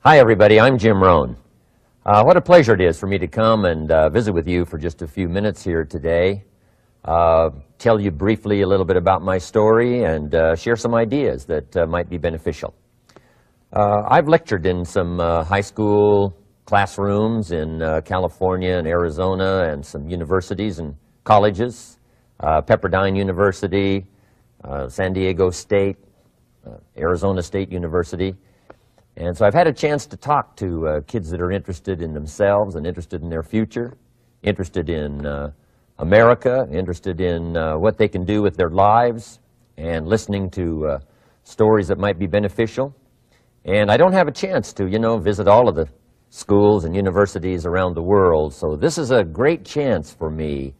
Hi everybody, I'm Jim Rohn. What a pleasure it is for me to come and visit with you for just a few minutes here today. Tell you briefly a little bit about my story and share some ideas that might be beneficial. I've lectured in some high school classrooms in California and Arizona and some universities and colleges, Pepperdine University, San Diego State, Arizona State University. And so I've had a chance to talk to kids that are interested in themselves and interested in their future, interested in America, interested in what they can do with their lives, and listening to stories that might be beneficial. And I don't have a chance to, visit all of the schools and universities around the world, so this is a great chance for me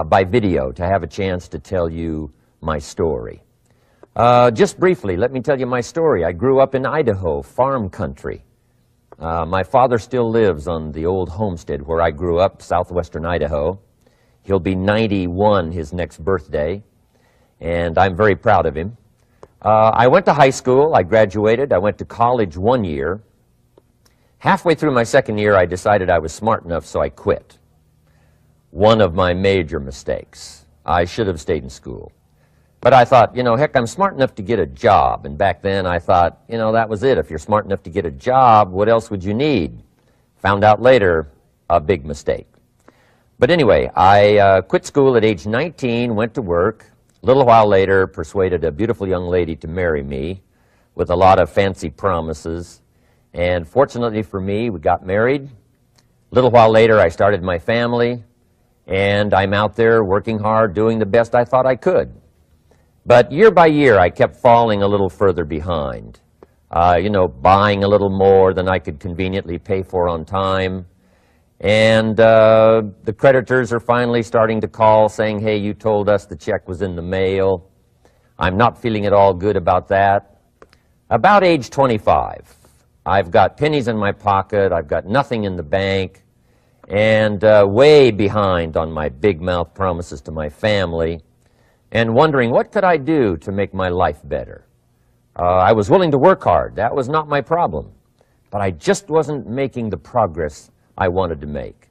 by video to have a chance to tell you my story. Just briefly, let me tell you my story. I grew up in Idaho, farm country. My father still lives on the old homestead where I grew up, southwestern Idaho. He'll be 91 his next birthday, and I'm very proud of him. I went to high school. I graduated. I went to college 1 year. Halfway through my second year, I decided I was smart enough, so I quit. One of my major mistakes. I should have stayed in school. But I thought, heck, I'm smart enough to get a job. And back then I thought, that was it. If you're smart enough to get a job, what else would you need? Found out later, a big mistake. But anyway, I quit school at age 19, went to work. A little while later, persuaded a beautiful young lady to marry me with a lot of fancy promises. And fortunately for me, we got married. A little while later, I started my family. And I'm out there working hard, doing the best I thought I could. But year by year, I kept falling a little further behind. Buying a little more than I could conveniently pay for on time. And the creditors are finally starting to call saying, hey, you told us the check was in the mail. I'm not feeling at all good about that. About age 25, I've got pennies in my pocket, I've got nothing in the bank, and way behind on my big mouth promises to my family, and wondering what could I do to make my life better. I was willing to work hard. That was not my problem. But I just wasn't making the progress I wanted to make.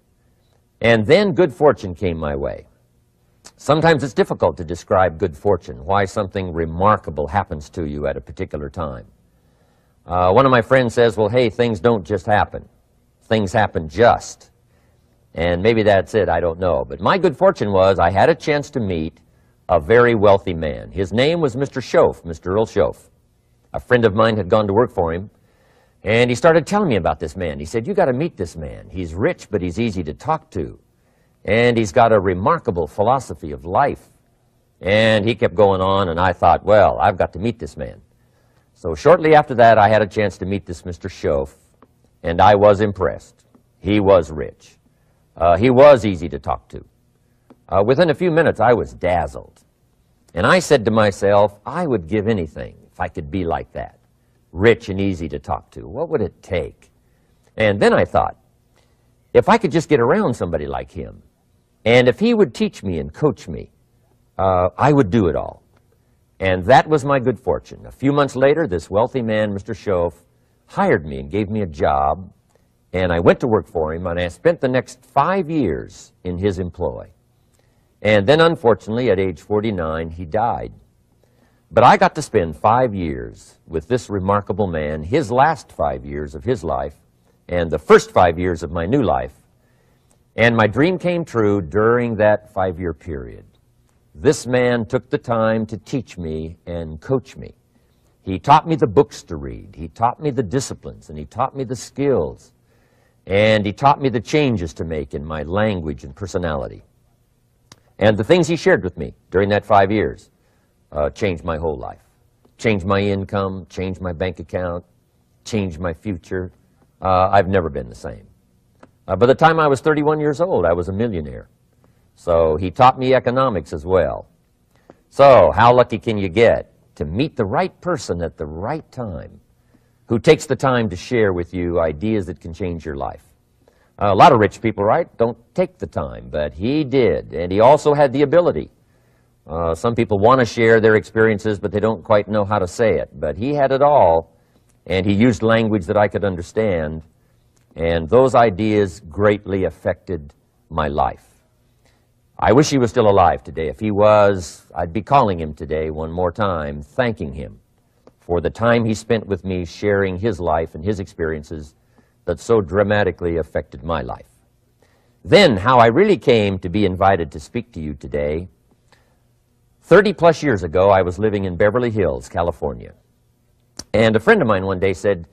And then good fortune came my way. Sometimes it's difficult to describe good fortune, why something remarkable happens to you at a particular time. One of my friends says, well, hey, things don't just happen. Things happen just. And maybe that's it, I don't know. But my good fortune was I had a chance to meet a very wealthy man. His name was Mr. Schoaf, Mr. Earl Schoaf. A friend of mine had gone to work for him, and he started telling me about this man. He said, you got to meet this man. He's rich, but he's easy to talk to. And he's got a remarkable philosophy of life. And he kept going on, and I thought, well, I've got to meet this man. So shortly after that, I had a chance to meet this Mr. Schoaf, and I was impressed. He was rich. He was easy to talk to. Within a few minutes, I was dazzled. And I said to myself, I would give anything if I could be like that, rich and easy to talk to. What would it take? And then I thought, if I could just get around somebody like him, and if he would teach me and coach me, I would do it all. And that was my good fortune. A few months later, this wealthy man, Mr. Schoaf, hired me and gave me a job, and I went to work for him, and I spent the next 5 years in his employ. And then, unfortunately, at age 49, he died. But I got to spend 5 years with this remarkable man, his last 5 years of his life, and the first 5 years of my new life. And my dream came true during that 5-year period. This man took the time to teach me and coach me. He taught me the books to read. He taught me the disciplines, and he taught me the skills. And he taught me the changes to make in my language and personality. And the things he shared with me during that 5 years changed my whole life. Changed my income, changed my bank account, changed my future. I've never been the same. By the time I was 31 years old, I was a millionaire. So he taught me economics as well. So how lucky can you get to meet the right person at the right time who takes the time to share with you ideas that can change your life? A lot of rich people, right, don't take the time, but he did, and he also had the ability. Some people want to share their experiences, but they don't quite know how to say it. But he had it all, and he used language that I could understand, and those ideas greatly affected my life. I wish he was still alive today. If he was, I'd be calling him today one more time, thanking him for the time he spent with me sharing his life and his experiences that so dramatically affected my life. Then, how I really came to be invited to speak to you today. 30-plus years ago, I was living in Beverly Hills, California. And a friend of mine one day said,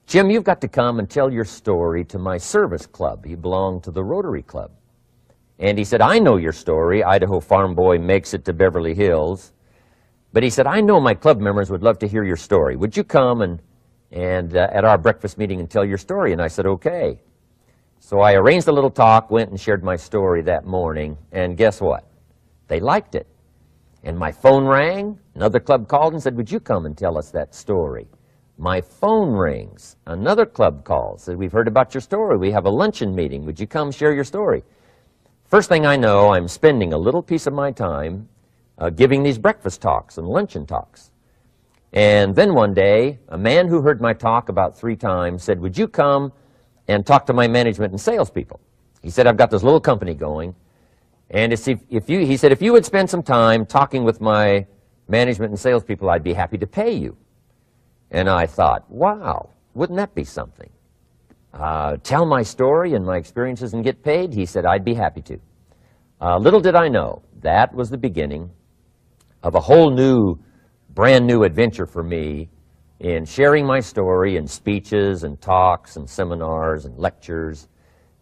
"Jim, you've got to come and tell your story to my service club." He belonged to the Rotary Club. And he said, "I know your story. Idaho farm boy makes it to Beverly Hills." But he said, "I know my club members would love to hear your story. Would you come and at our breakfast meeting and tell your story?" And I said, "Okay." So I arranged a little talk, went and shared my story that morning, and guess what? They liked it. And my phone rang. Another club called and said, "Would you come and tell us that story?" My phone rings. Another club calls, said, "We've heard about your story. We have a luncheon meeting. Would you come share your story?" First thing I know, I'm spending a little piece of my time giving these breakfast talks and luncheon talks. And then one day, a man who heard my talk about 3 times said, "Would you come and talk to my management and salespeople?" He said, "I've got this little company going, and he said, if you would spend some time talking with my management and salespeople, I'd be happy to pay you." And I thought, wow, wouldn't that be something? Tell my story and my experiences and get paid? He said, "I'd be happy to." Little did I know, that was the beginning of a whole new, brand new adventure for me in sharing my story in speeches and talks and seminars and lectures.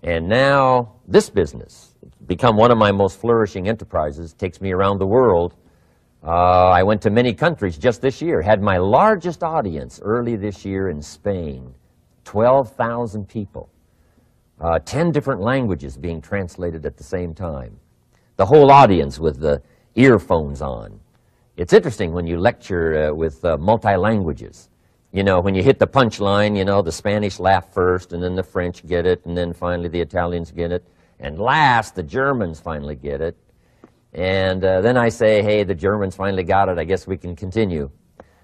And now this business, it's become one of my most flourishing enterprises, takes me around the world. I went to many countries just this year, had my largest audience early this year in Spain, 12,000 people, 10 different languages being translated at the same time. The whole audience with the earphones on. It's interesting when you lecture with multi-languages. You know, when you hit the punchline, you know, the Spanish laugh first, and then the French get it, and then finally the Italians get it, and last the Germans finally get it. And then I say, "Hey, the Germans finally got it, I guess we can continue."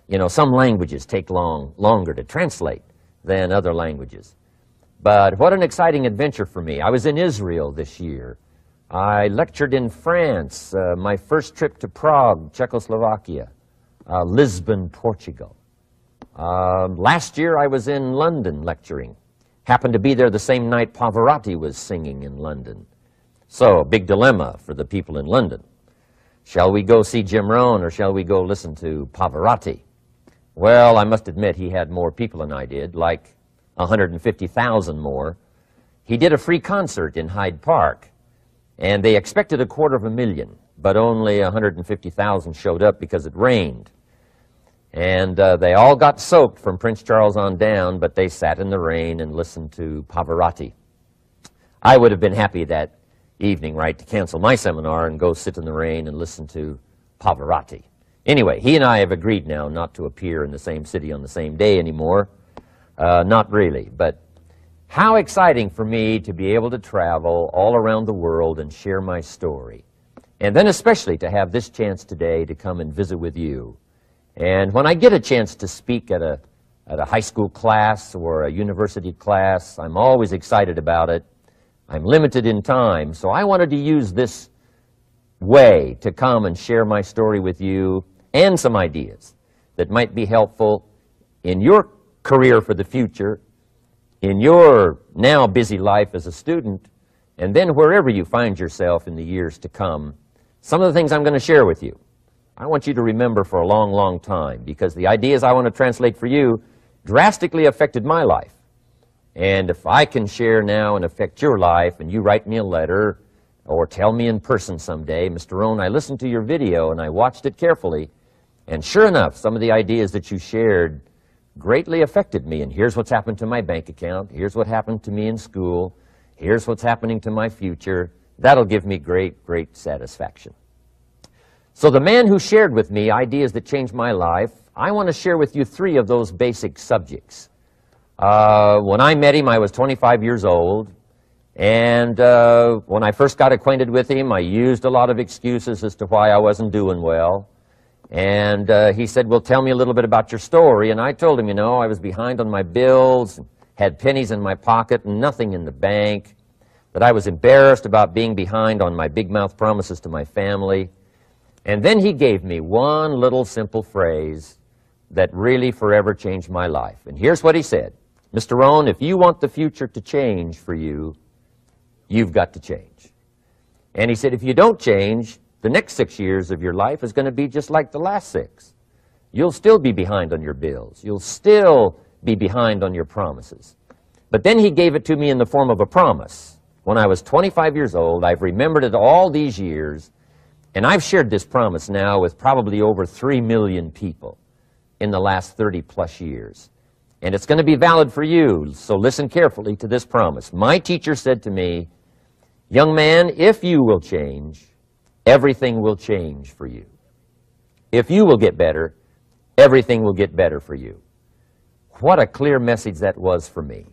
You know, some languages take longer to translate than other languages. But what an exciting adventure for me. I was in Israel this year. I lectured in France, my first trip to Prague, Czechoslovakia, Lisbon, Portugal. Last year I was in London lecturing. Happened to be there the same night Pavarotti was singing in London. So, big dilemma for the people in London. Shall we go see Jim Rohn or shall we go listen to Pavarotti? Well, I must admit he had more people than I did, like 150,000 more. He did a free concert in Hyde Park, and they expected 250,000, but only 150,000 showed up because it rained. And they all got soaked from Prince Charles on down, but they sat in the rain and listened to Pavarotti. I would have been happy that evening, right, to cancel my seminar and go sit in the rain and listen to Pavarotti. Anyway, he and I have agreed now not to appear in the same city on the same day anymore. Not really, but how exciting for me to be able to travel all around the world and share my story. And then especially to have this chance today to come and visit with you. And when I get a chance to speak at a high school class or a university class, I'm always excited about it. I'm limited in time, so I wanted to use this way to come and share my story with you and some ideas that might be helpful in your career for the future, in your now busy life as a student, and then wherever you find yourself in the years to come. Some of the things I'm going to share with you, I want you to remember for a long, long time, because the ideas I want to translate for you drastically affected my life. And if I can share now and affect your life, and you write me a letter or tell me in person someday, "Mr. Rohn, I listened to your video and I watched it carefully, and sure enough, some of the ideas that you shared greatly affected me, and here's what's happened to my bank account, here's what happened to me in school, here's what's happening to my future," that'll give me great, great satisfaction. So the man who shared with me ideas that changed my life, I want to share with you 3 of those basic subjects. When I met him, I was 25 years old, and when I first got acquainted with him, I used a lot of excuses as to why I wasn't doing well. And he said, well, tell me a little bit about your story. And I told him, you know, I was behind on my bills, had pennies in my pocket, nothing in the bank, that I was embarrassed about being behind on my big mouth promises to my family. And then he gave me one little simple phrase that really forever changed my life. And here's what he said: Mr. Rohn, if you want the future to change for you, you've got to change. And he said, if you don't change, the next 6 years of your life is going to be just like the last 6. You'll still be behind on your bills. You'll still be behind on your promises. But then he gave it to me in the form of a promise. When I was 25 years old, I've remembered it all these years, and I've shared this promise now with probably over 3 million people in the last 30-plus years. And it's going to be valid for you, so listen carefully to this promise. My teacher said to me, young man, if you will change, everything will change for you. If you will get better, everything will get better for you. What a clear message that was for me.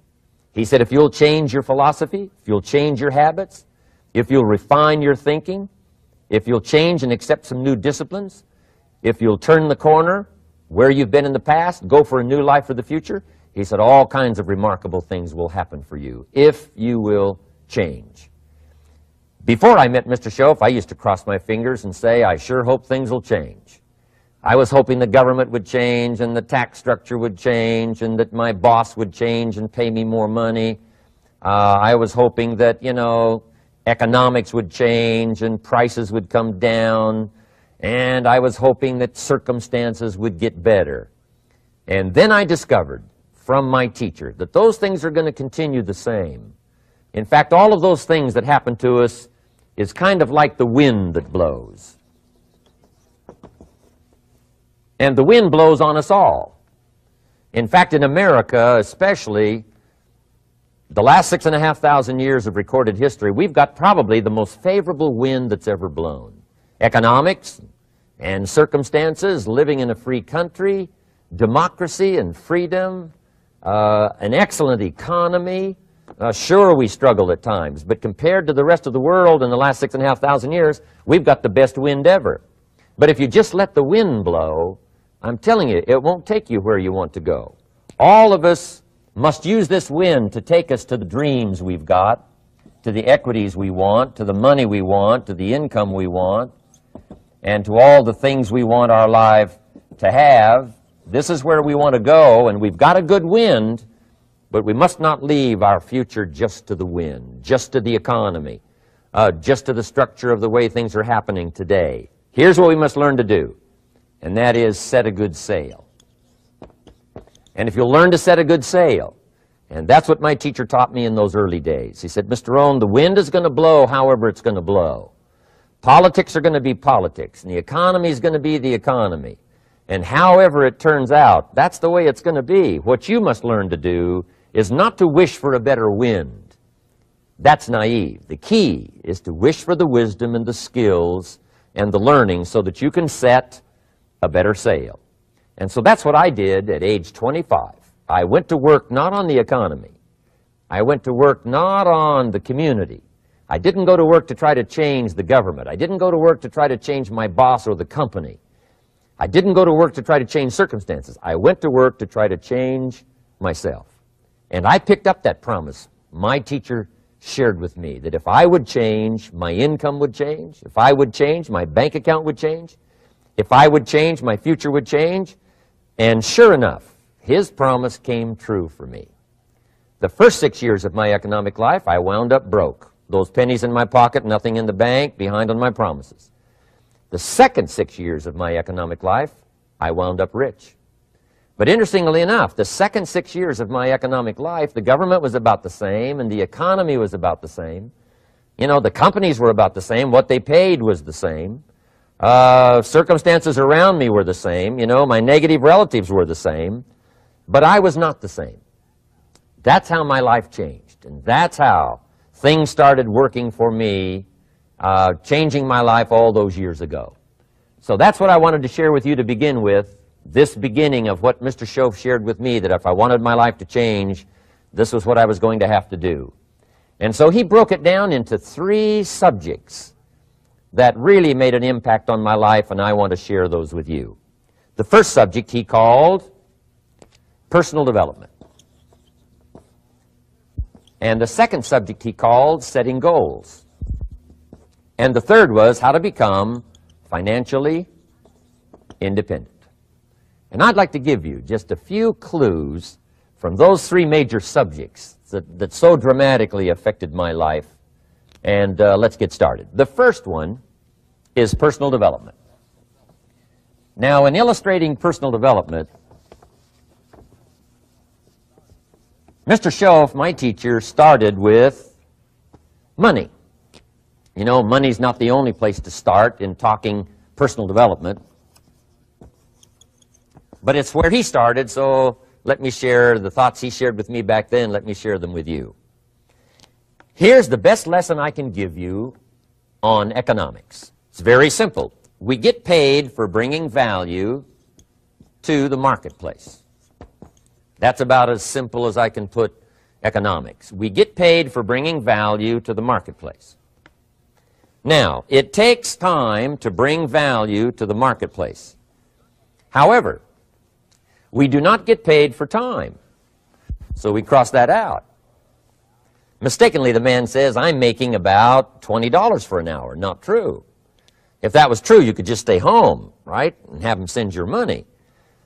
He said, if you'll change your philosophy, if you'll change your habits, if you'll refine your thinking, if you'll change and accept some new disciplines, if you'll turn the corner where you've been in the past, go for a new life for the future, he said, all kinds of remarkable things will happen for you if you will change. Before I met Mr. Shoaff, I used to cross my fingers and say, I sure hope things will change. I was hoping the government would change and the tax structure would change and that my boss would change and pay me more money. I was hoping that, you know, economics would change and prices would come down. And I was hoping that circumstances would get better. And then I discovered from my teacher that those things are going to continue the same. In fact, all of those things that happen to us is kind of like the wind that blows. And the wind blows on us all. In fact, in America especially, the last 6,500 years of recorded history, we've got probably the most favorable wind that's ever blown. Economics and circumstances, living in a free country, democracy and freedom, an excellent economy. Sure, we struggle at times, but compared to the rest of the world in the last 6,500 years, we've got the best wind ever. But if you just let the wind blow, I'm telling you, it won't take you where you want to go. All of us must use this wind to take us to the dreams we've got, to the equities we want, to the money we want, to the income we want, and to all the things we want our life to have. This is where we want to go, and we've got a good wind, but we must not leave our future just to the wind, just to the economy, just to the structure of the way things are happening today. Here's what we must learn to do, and that is set a good sail. And if you'll learn to set a good sail, and that's what my teacher taught me in those early days. He said, Mr. Rohn, the wind is going to blow however it's going to blow. Politics are going to be politics, and the economy is going to be the economy. And however it turns out, that's the way it's going to be. What you must learn to do is not to wish for a better wind. That's naive. The key is to wish for the wisdom and the skills and the learning so that you can set a better sail. And so that's what I did at age 25. I went to work not on the economy. I went to work not on the community. I didn't go to work to try to change the government. I didn't go to work to try to change my boss or the company. I didn't go to work to try to change circumstances. I went to work to try to change myself. And I picked up that promise my teacher shared with me, that if I would change, my income would change. If I would change, my bank account would change. If I would change, my future would change. And sure enough, his promise came true for me. The first 6 years of my economic life, I wound up broke. Those pennies in my pocket, nothing in the bank, behind on my promises. The second 6 years of my economic life, I wound up rich. But interestingly enough, the second 6 years of my economic life, the government was about the same and the economy was about the same. You know, the companies were about the same. What they paid was the same. Circumstances around me were the same. You know, my negative relatives were the same. But I was not the same. That's how my life changed. And that's how things started working for me, changing my life all those years ago. So that's what I wanted to share with you to begin with, this beginning of what Mr. Shoaff shared with me, that if I wanted my life to change, this was what I was going to have to do. And so he broke it down into 3 subjects that really made an impact on my life, and I want to share those with you. The first subject he called personal development. And the second subject he called setting goals. And the third was how to become financially independent. And I'd like to give you just a few clues from those three major subjects that so dramatically affected my life. And let's get started. The first one is personal development. Now, in illustrating personal development, Mr. Schoaf, my teacher, started with money. You know, money's not the only place to start in talking personal development, but it's where he started, so let me share the thoughts he shared with me back then. Let me share them with you. Here's the best lesson I can give you on economics. It's very simple. We get paid for bringing value to the marketplace. That's about as simple as I can put economics. We get paid for bringing value to the marketplace. Now, it takes time to bring value to the marketplace. However, we do not get paid for time, so we cross that out. Mistakenly, the man says, I'm making about $20 for an hour. Not true. If that was true, you could just stay home, right, and have him send your money.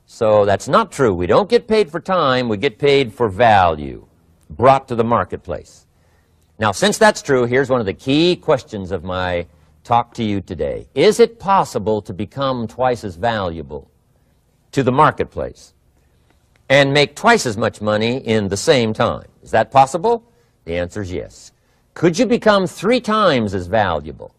So that's not true. We don't get paid for time. We get paid for value brought to the marketplace. Now, since that's true, here's one of the key questions of my talk to you today. Is it possible to become twice as valuable to the marketplace and make twice as much money in the same time? Is that possible? The answer is yes. Could you become 3 times as valuable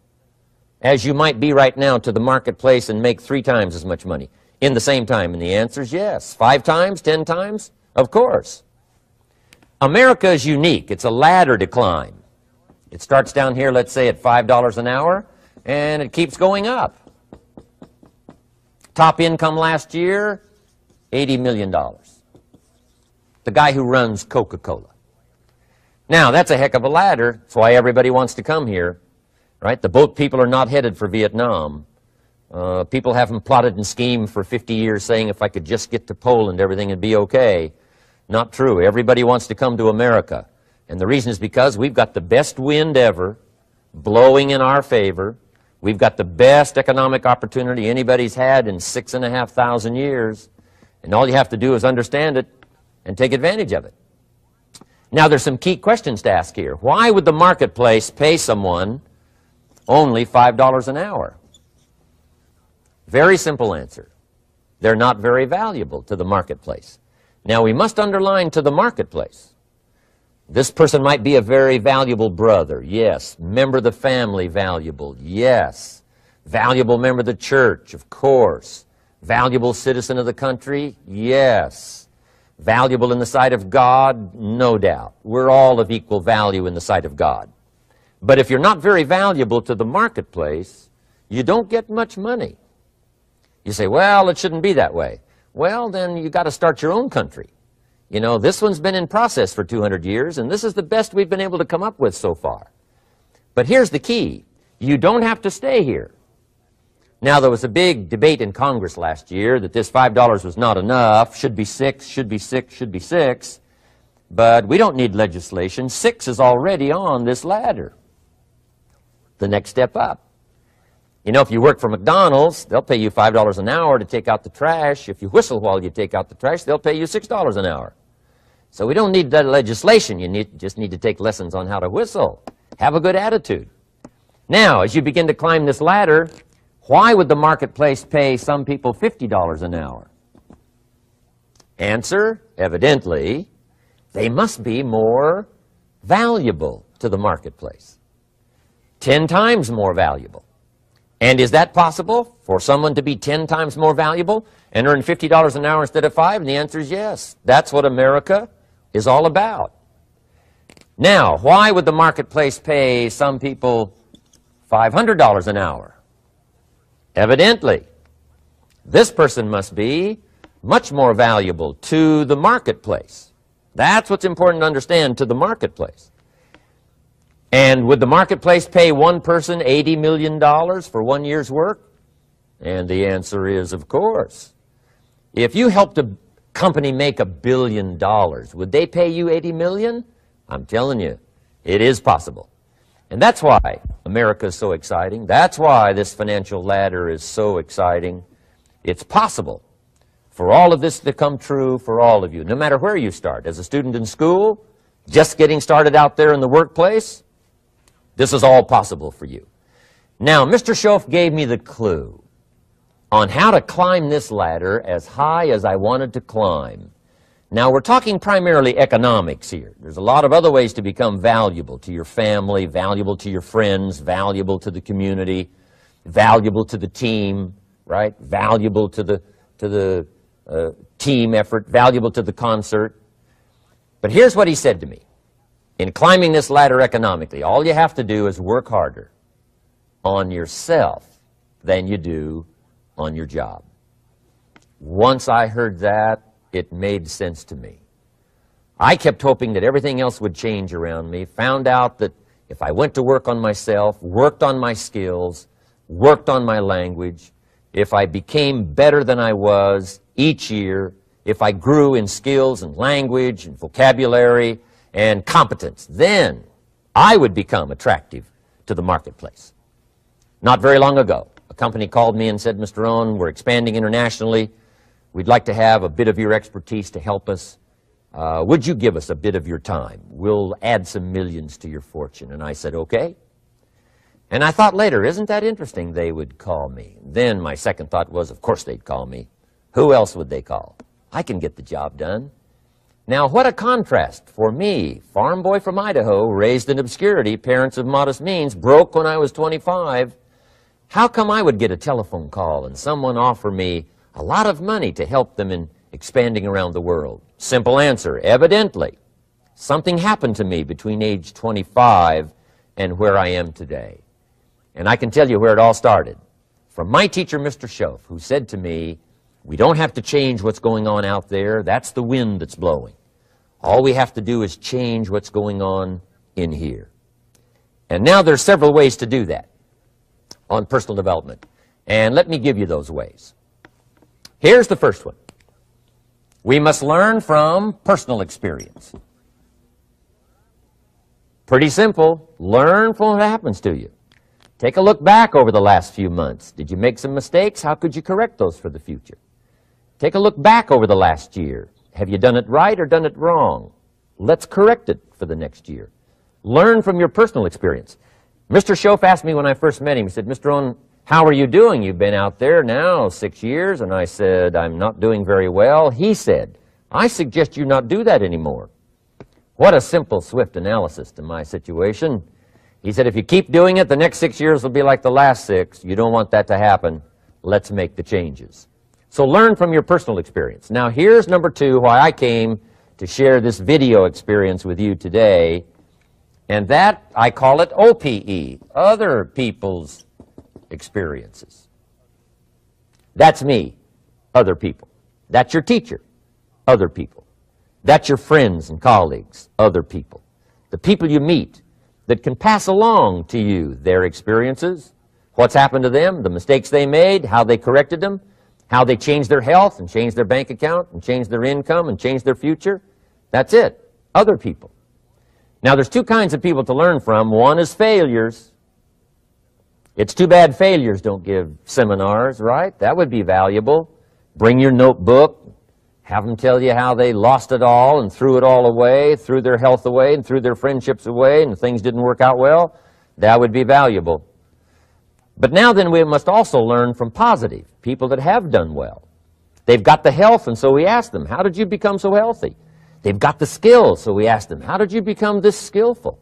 as you might be right now to the marketplace and make 3 times as much money in the same time? And the answer is yes. 5 times, 10 times? Of course. America is unique. It's a ladder to climb. It starts down here, let's say, at $5 an hour, and it keeps going up. Top income last year, $80 million. The guy who runs Coca-Cola. Now, that's a heck of a ladder. That's why everybody wants to come here, right? The boat people are not headed for Vietnam. People haven't plotted and schemed for 50 years saying if I could just get to Poland, everything would be okay. Not true. Everybody wants to come to America. And the reason is because we've got the best wind ever blowing in our favor. We've got the best economic opportunity anybody's had in 6,500 years. And all you have to do is understand it and take advantage of it. Now, there's some key questions to ask here. Why would the marketplace pay someone only $5 an hour? Very simple answer. They're not very valuable to the marketplace. Now, we must underline to the marketplace. This person might be a very valuable brother. Yes. Member of the family, valuable. Yes. Valuable member of the church, of course. Valuable citizen of the country? Yes. Valuable in the sight of God? No doubt. We're all of equal value in the sight of God. But if you're not very valuable to the marketplace, you don't get much money. You say, well, it shouldn't be that way. Well, then you got to start your own country. You know, this one's been in process for 200 years, and this is the best we've been able to come up with so far. But here's the key. You don't have to stay here. Now, there was a big debate in Congress last year that this $5 was not enough, should be 6, should be 6, should be 6. But we don't need legislation. 6 is already on this ladder. The next step up. You know, if you work for McDonald's, they'll pay you $5 an hour to take out the trash. If you whistle while you take out the trash, they'll pay you $6 an hour. So we don't need that legislation. You just need to take lessons on how to whistle. Have a good attitude. Now, as you begin to climb this ladder, why would the marketplace pay some people $50 an hour? Answer, evidently, they must be more valuable to the marketplace. 10 times more valuable. And is that possible for someone to be 10 times more valuable and earn $50 an hour instead of 5? And the answer is yes. That's what America is all about. Now, why would the marketplace pay some people $500 an hour? Evidently, this person must be much more valuable to the marketplace. That's what's important to understand, to the marketplace. And would the marketplace pay one person $80 million for 1 year's work? And the answer is, of course. If you helped a company make $1 billion, would they pay you $80 million? I'm telling you, it is possible. And that's why America is so exciting. That's why this financial ladder is so exciting. It's possible for all of this to come true for all of you, no matter where you start. As a student in school, just getting started out there in the workplace, this is all possible for you. Now, Mr. Shoaff gave me the clue on how to climb this ladder as high as I wanted to climb. Now, we're talking primarily economics here. There's a lot of other ways to become valuable to your family, valuable to your friends, valuable to the community, valuable to the team, right? Valuable to the team effort, valuable to the concert. But here's what he said to me. In climbing this ladder economically, all you have to do is work harder on yourself than you do on your job. Once I heard that, it made sense to me. I kept hoping that everything else would change around me, found out that if I went to work on myself, worked on my skills, worked on my language, if I became better than I was each year, if I grew in skills and language and vocabulary and competence, then I would become attractive to the marketplace. Not very long ago, a company called me and said, Mr. Rohn, we're expanding internationally. We'd like to have a bit of your expertise to help us. Would you give us a bit of your time? We'll add some millions to your fortune. And I said, okay. And I thought later, isn't that interesting? They would call me. Then my second thought was, of course they'd call me. Who else would they call? I can get the job done. Now, what a contrast for me, farm boy from Idaho, raised in obscurity, parents of modest means, broke when I was 25. How come I would get a telephone call and someone offer me a lot of money to help them in expanding around the world? Simple answer, evidently. Something happened to me between age 25 and where I am today. And I can tell you where it all started. From my teacher, Mr. Shoaff, who said to me, we don't have to change what's going on out there. That's the wind that's blowing. All we have to do is change what's going on in here. And now there's several ways to do that on personal development. And let me give you those ways. Here's the first one. We must learn from personal experience. Pretty simple. Learn from what happens to you. Take a look back over the last few months. Did you make some mistakes? How could you correct those for the future? Take a look back over the last year. Have you done it right or done it wrong? Let's correct it for the next year. Learn from your personal experience. Mr. Shoaff asked me when I first met him, he said, Mr. Rohn, how are you doing? You've been out there now 6 years. And I said, I'm not doing very well. He said, I suggest you not do that anymore. What a simple, swift analysis to my situation. He said, if you keep doing it, the next 6 years will be like the last 6. You don't want that to happen. Let's make the changes. So learn from your personal experience. Now, here's number 2, why I came to share this video experience with you today. And that, I call it OPE, other people's experiences. That's me, other people. That's your teacher, other people. That's your friends and colleagues, other people. The people you meet that can pass along to you their experiences, what's happened to them, the mistakes they made, how they corrected them, how they changed their health and changed their bank account and changed their income and changed their future. That's it, other people. Now, there's 2 kinds of people to learn from. One is failures. It's too bad failures don't give seminars, right? That would be valuable. Bring your notebook, have them tell you how they lost it all and threw it all away, threw their health away and threw their friendships away and things didn't work out well. That would be valuable. But now then we must also learn from positive, people that have done well. They've got the health, and so we ask them, how did you become so healthy? They've got the skills, so we ask them, how did you become this skillful?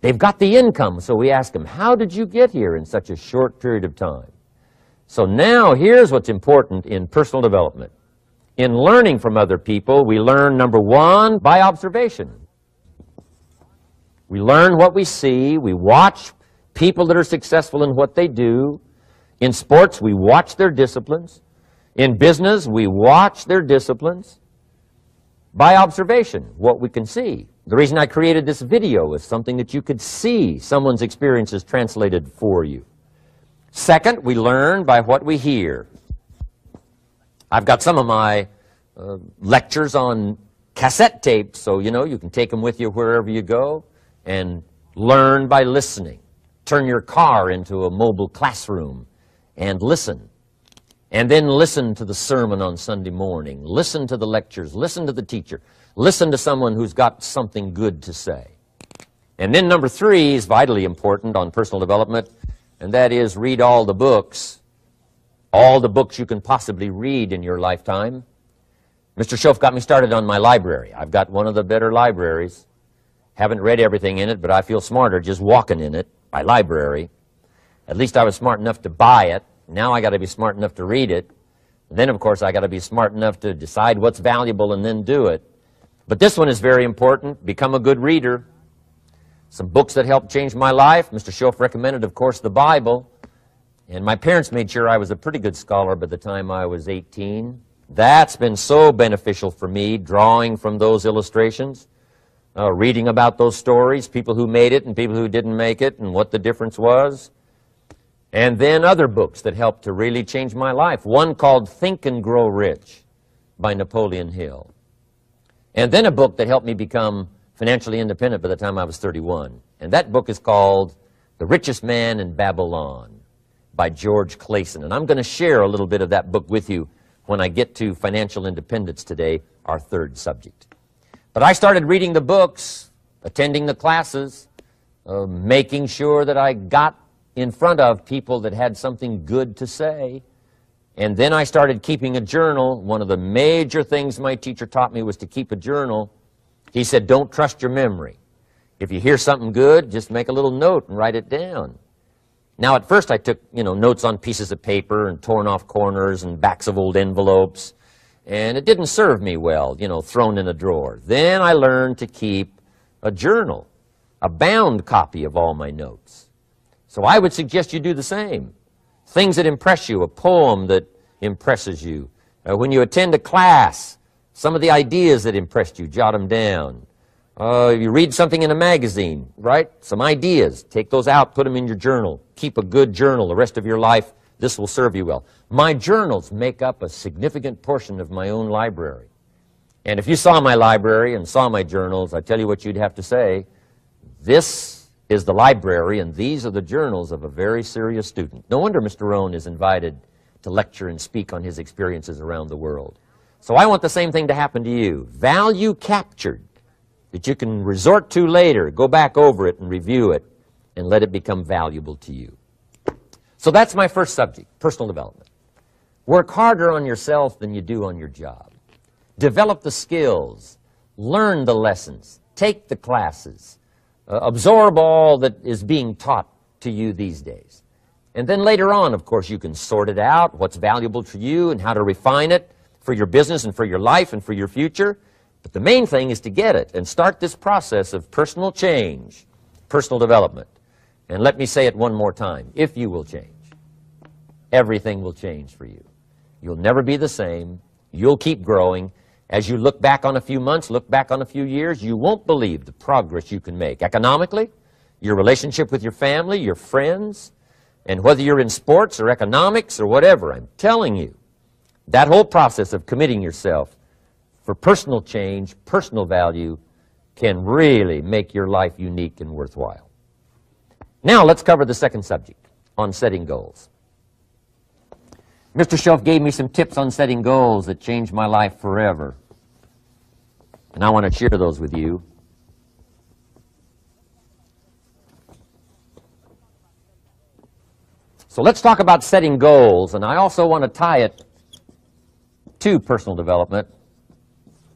They've got the income, so we ask them, how did you get here in such a short period of time? So now here's what's important in personal development. In learning from other people, we learn, number 1, by observation. We learn what we see. We watch people that are successful in what they do. In sports, we watch their disciplines. In business, we watch their disciplines. By observation, what we can see. The reason I created this video is something that you could see someone's experiences translated for you. Second, we learn by what we hear. I've got some of my lectures on cassette tapes, so you can take them with you wherever you go and learn by listening. Turn your car into a mobile classroom and listen. And then listen to the sermon on Sunday morning. Listen to the lectures. Listen to the teacher. Listen to someone who's got something good to say. And then number 3 is vitally important on personal development, and that is read all the books you can possibly read in your lifetime. Mr. Schoaf got me started on my library. I've got one of the better libraries. Haven't read everything in it, but I feel smarter just walking in it, my library. At least I was smart enough to buy it. Now I got to be smart enough to read it. And then, of course, I got to be smart enough to decide what's valuable and then do it. But this one is very important. Become a good reader. Some books that helped change my life. Mr. Schoaf recommended, of course, the Bible. And my parents made sure I was a pretty good scholar by the time I was 18. That's been so beneficial for me, drawing from those illustrations, reading about those stories, people who made it and people who didn't make it, and what the difference was. And then other books that helped to really change my life. One called Think and Grow Rich by Napoleon Hill. And then a book that helped me become financially independent by the time I was 31. And that book is called The Richest Man in Babylon by George Clason. And I'm going to share a little bit of that book with you when I get to financial independence today, our third subject. But I started reading the books, attending the classes, making sure that I got in front of people that had something good to say. And then I started keeping a journal. One of the major things my teacher taught me was to keep a journal. He said, don't trust your memory. If you hear something good, just make a little note and write it down. Now, at first I took, notes on pieces of paper and torn off corners and backs of old envelopes. And it didn't serve me well, thrown in a drawer. Then I learned to keep a journal, a bound copy of all my notes. So I would suggest you do the same. Things that impress you, a poem that impresses you. When you attend a class, some of the ideas that impressed you, jot them down. You read something in a magazine, right? Some ideas. Take those out, put them in your journal. Keep a good journal the rest of your life. This will serve you well. My journals make up a significant portion of my own library. And if you saw my library and saw my journals, I tell you what you'd have to say. This is the library, and these are the journals of a very serious student. No wonder Mr. Rohn is invited to lecture and speak on his experiences around the world. So I want the same thing to happen to you. Value captured that you can resort to later, go back over it and review it, and let it become valuable to you. So that's my first subject, personal development. Work harder on yourself than you do on your job. Develop the skills, learn the lessons, take the classes, absorb all that is being taught to you these days. And then later on, of course, you can sort it out, what's valuable to you and how to refine it for your business and for your life and for your future. But the main thing is to get it and start this process of personal change, personal development. And let me say it one more time. If you will change, everything will change for you. You'll never be the same. You'll keep growing. As you look back on a few months, look back on a few years, you won't believe the progress you can make. Economically, your relationship with your family, your friends, and whether you're in sports or economics or whatever, I'm telling you, that whole process of committing yourself for personal change, personal value, can really make your life unique and worthwhile. Now let's cover the second subject, on setting goals. Mr. Schoaf gave me some tips on setting goals that changed my life forever. And I want to share those with you. So let's talk about setting goals, and I also want to tie it to personal development,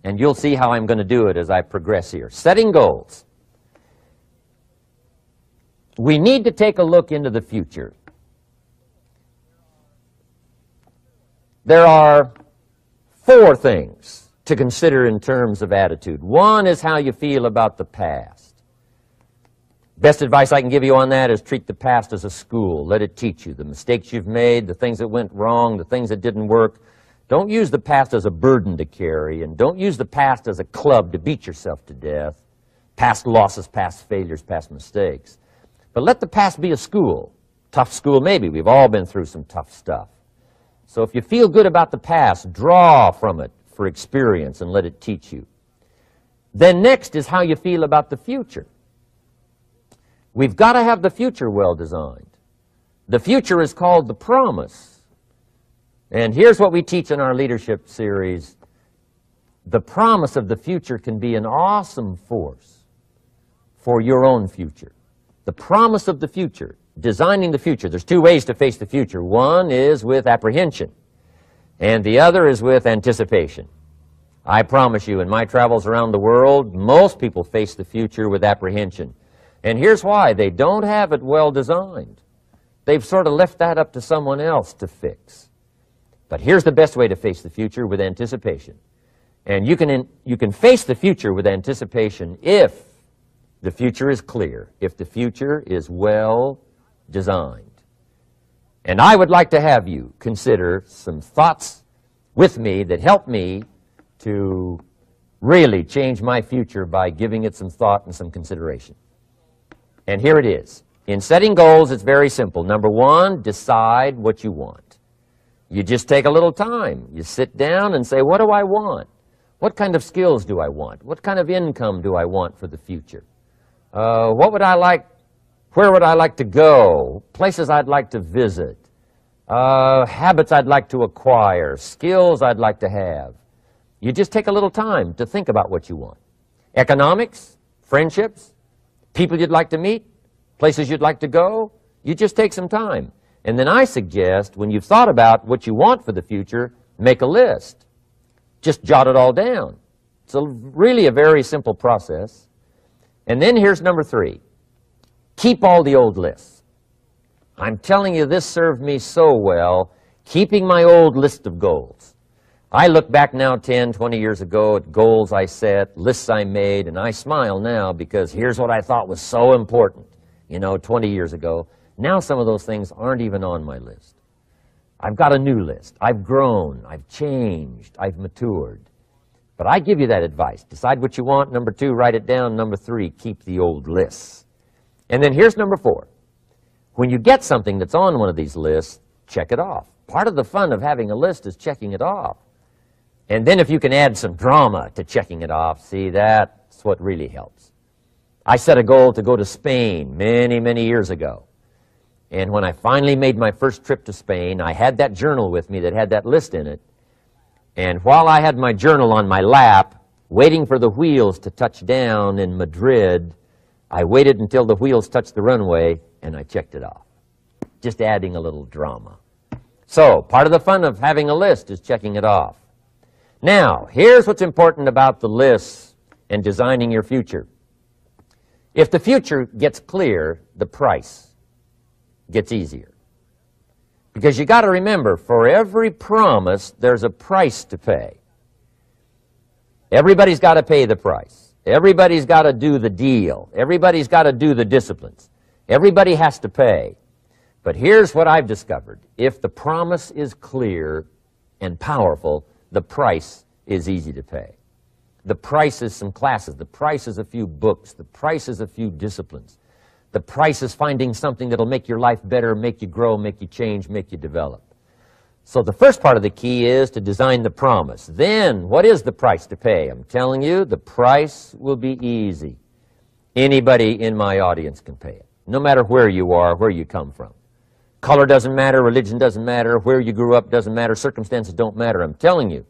and you'll see how I'm going to do it as I progress here. Setting goals. We need to take a look into the future. There are 4 things to consider in terms of attitude. One is how you feel about the past. Best advice I can give you on that is treat the past as a school. Let it teach you the mistakes you've made, the things that went wrong, the things that didn't work. Don't use the past as a burden to carry, and don't use the past as a club to beat yourself to death. Past losses, past failures, past mistakes. But let the past be a school. Tough school maybe. We've all been through some tough stuff. So if you feel good about the past, draw from it for experience and let it teach you. Then next is how you feel about the future. We've got to have the future well designed. The future is called the promise. And here's what we teach in our leadership series. The promise of the future can be an awesome force for your own future. The promise of the future, designing the future. There's two ways to face the future. One is with apprehension, and the other is with anticipation. I promise you, in my travels around the world, most people face the future with apprehension. And here's why. They don't have it well designed. They've sort of left that up to someone else to fix. But here's the best way to face the future, with anticipation. And you can face the future with anticipation if the future is clear, if the future is well designed. And I would like to have you consider some thoughts with me that help me to really change my future by giving it some thought and some consideration. And here it is. In setting goals, it's very simple. Number one, decide what you want. You just take a little time. You sit down and say, what do I want? What kind of skills do I want? What kind of income do I want for the future? What would I like? Where would I like to go? Places I'd like to visit? Habits I'd like to acquire? Skills I'd like to have? You just take a little time to think about what you want. Economics, friendships, people you'd like to meet, places you'd like to go. You just take some time. And then I suggest, when you've thought about what you want for the future, make a list. Just jot it all down. It's really a very simple process. And then here's number three. Keep all the old lists. I'm telling you, this served me so well, keeping my old list of goals. I look back now 10, 20 years ago at goals I set, lists I made, and I smile now because here's what I thought was so important, 20 years ago. Now some of those things aren't even on my list. I've got a new list. I've grown. I've changed. I've matured. But I give you that advice. Decide what you want. Number two, write it down. Number three, keep the old lists. And then here's number four. When you get something that's on one of these lists, check it off. Part of the fun of having a list is checking it off. And then if you can add some drama to checking it off, see, that's what really helps. I set a goal to go to Spain many, many years ago. And when I finally made my first trip to Spain, I had that journal with me that had that list in it. And while I had my journal on my lap, waiting for the wheels to touch down in Madrid, I waited until the wheels touched the runway, and I checked it off. Just adding a little drama. So, part of the fun of having a list is checking it off. Now, here's what's important about the lists and designing your future. If the future gets clear, the price gets easier. Because you got to remember, for every promise, there's a price to pay. Everybody's got to pay the price. Everybody's got to do the deal. Everybody's got to do the disciplines. Everybody has to pay. But here's what I've discovered. If the promise is clear and powerful, the price is easy to pay. The price is some classes. The price is a few books. The price is a few disciplines. The price is finding something that'll make your life better, make you grow, make you change, make you develop. So the first part of the key is to design the promise. Then, what is the price to pay? I'm telling you, the price will be easy. Anybody in my audience can pay it, no matter where you are, where you come from. Color doesn't matter, religion doesn't matter, where you grew up doesn't matter, circumstances don't matter. I'm telling you,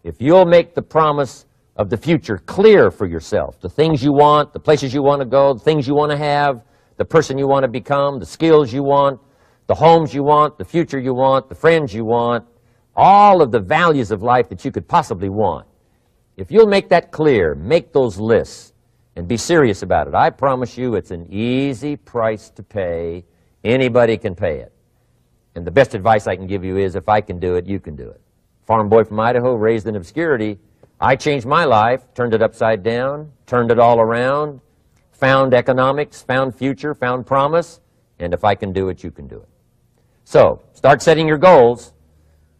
if you'll make the promise of the future clear for yourself, the things you want, the places you want to go, the things you want to have, the person you want to become, the skills you want, the homes you want, the future you want, the friends you want, all of the values of life that you could possibly want. If you'll make that clear, make those lists, and be serious about it, I promise you it's an easy price to pay. Anybody can pay it. And the best advice I can give you is, if I can do it, you can do it. Farm boy from Idaho, raised in obscurity, I changed my life, turned it upside down, turned it all around, found economics, found future, found promise, and if I can do it, you can do it. So, start setting your goals.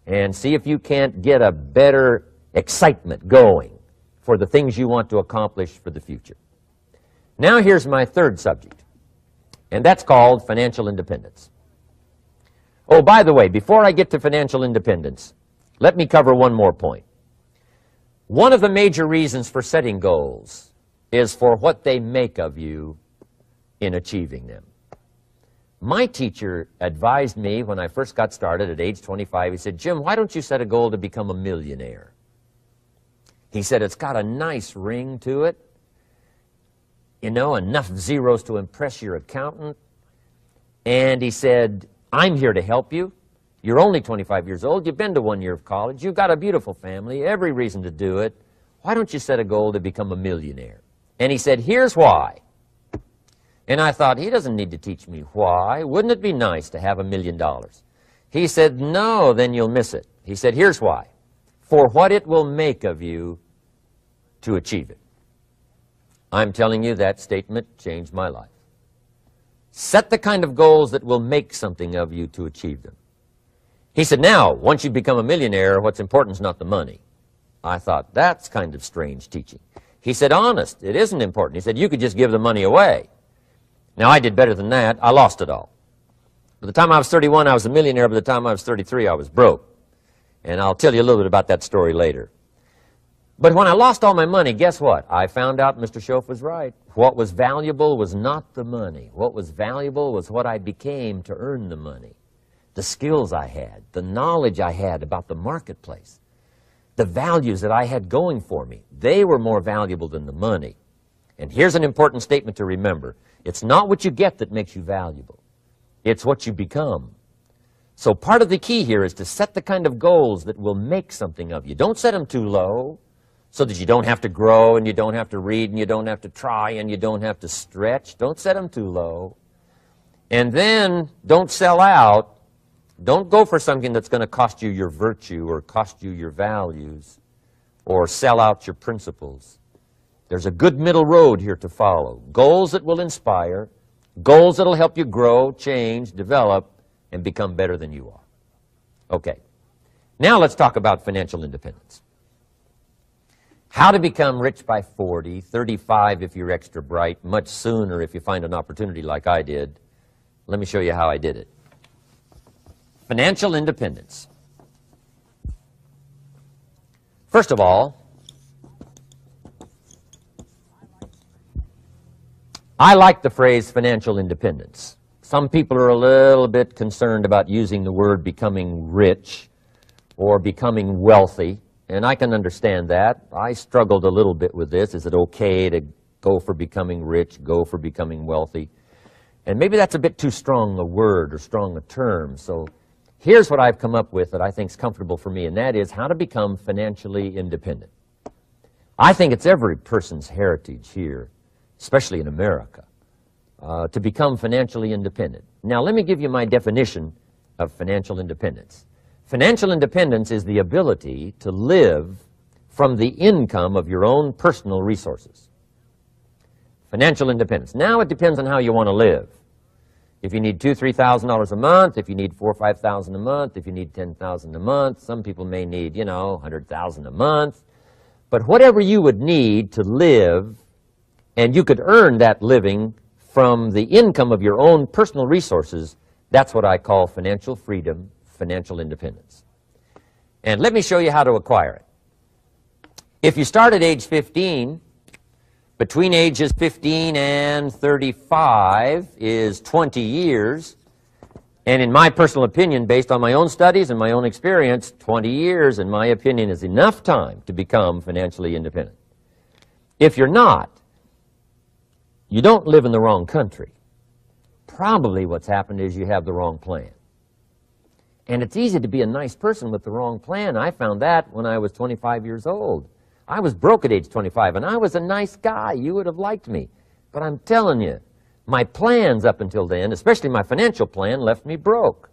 and see if you can't get a better excitement going for the things you want to accomplish for the future. Now here's my third subject, and that's called financial independence. Oh, by the way, before I get to financial independence, let me cover one more point. One of the major reasons for setting goals is for what they make of you in achieving them. My teacher advised me when I first got started at age 25, he said, "Jim, why don't you set a goal to become a millionaire?" He said, "It's got a nice ring to it. You know, enough zeros to impress your accountant." And he said, "I'm here to help you. You're only 25 years old. You've been to 1 year of college. You've got a beautiful family, every reason to do it. Why don't you set a goal to become a millionaire?" And he said, "Here's why." And I thought, he doesn't need to teach me why. Wouldn't it be nice to have $1 million? He said, "No, then you'll miss it." He said, "Here's why. For what it will make of you to achieve it." I'm telling you, that statement changed my life. Set the kind of goals that will make something of you to achieve them. He said, "Now, once you become a millionaire, what's important is not the money." I thought, that's kind of strange teaching. He said, "Honest, it isn't important." He said, "You could just give the money away." Now, I did better than that. I lost it all. By the time I was 31, I was a millionaire. By the time I was 33, I was broke. And I'll tell you a little bit about that story later. But when I lost all my money, guess what? I found out Mr. Schoaf was right. What was valuable was not the money. What was valuable was what I became to earn the money. The skills I had, the knowledge I had about the marketplace, the values that I had going for me. They were more valuable than the money. And here's an important statement to remember. It's not what you get that makes you valuable. It's what you become. So part of the key here is to set the kind of goals that will make something of you. Don't set them too low so that you don't have to grow and you don't have to read and you don't have to try and you don't have to stretch. Don't set them too low. And then don't sell out. Don't go for something that's going to cost you your virtue or cost you your values or sell out your principles. There's a good middle road here to follow. Goals that will inspire, goals that will help you grow, change, develop, and become better than you are. Okay. Now let's talk about financial independence. How to become rich by 40, 35 if you're extra bright, much sooner if you find an opportunity like I did. Let me show you how I did it. Financial independence. First of all, I like the phrase financial independence. Some people are a little bit concerned about using the word becoming rich or becoming wealthy, and I can understand that. I struggled a little bit with this. Is it okay to go for becoming rich, go for becoming wealthy? And maybe that's a bit too strong a word or strong a term. So here's what I've come up with that I think is comfortable for me, and that is how to become financially independent. I think it's every person's heritage here, especially in America, to become financially independent. Now, let me give you my definition of financial independence. Financial independence is the ability to live from the income of your own personal resources. Financial independence. Now, it depends on how you want to live. If you need $2,000 to $3,000 a month, if you need $4,000 or $5,000 a month, if you need $10,000 a month, some people may need, $100,000 a month. But whatever you would need to live, and you could earn that living from the income of your own personal resources, that's what I call financial freedom, financial independence. And let me show you how to acquire it. If you start at age 15, between ages 15 and 35 is 20 years. And in my personal opinion, based on my own studies and my own experience, 20 years, in my opinion, is enough time to become financially independent. If you're not, you don't live in the wrong country. Probably what's happened is you have the wrong plan. And it's easy to be a nice person with the wrong plan. I found that when I was 25 years old. I was broke at age 25, and I was a nice guy. You would have liked me. But I'm telling you, my plans up until then, especially my financial plan, left me broke.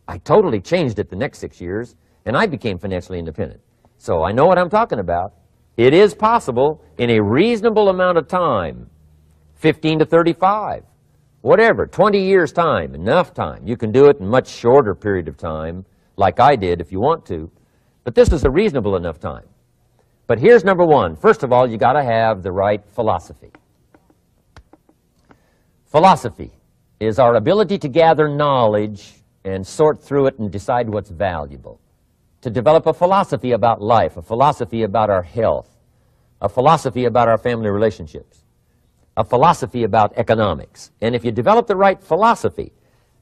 I totally changed it the next 6 years, and I became financially independent. So I know what I'm talking about. It is possible in a reasonable amount of time, 15 to 35, whatever, 20 years' time, enough time. You can do it in a much shorter period of time, like I did if you want to, but this is a reasonable enough time. But here's number one. First of all, you got to have the right philosophy. Philosophy is our ability to gather knowledge and sort through it and decide what's valuable. To develop a philosophy about life, a philosophy about our health, a philosophy about our family relationships, a philosophy about economics. And if you develop the right philosophy,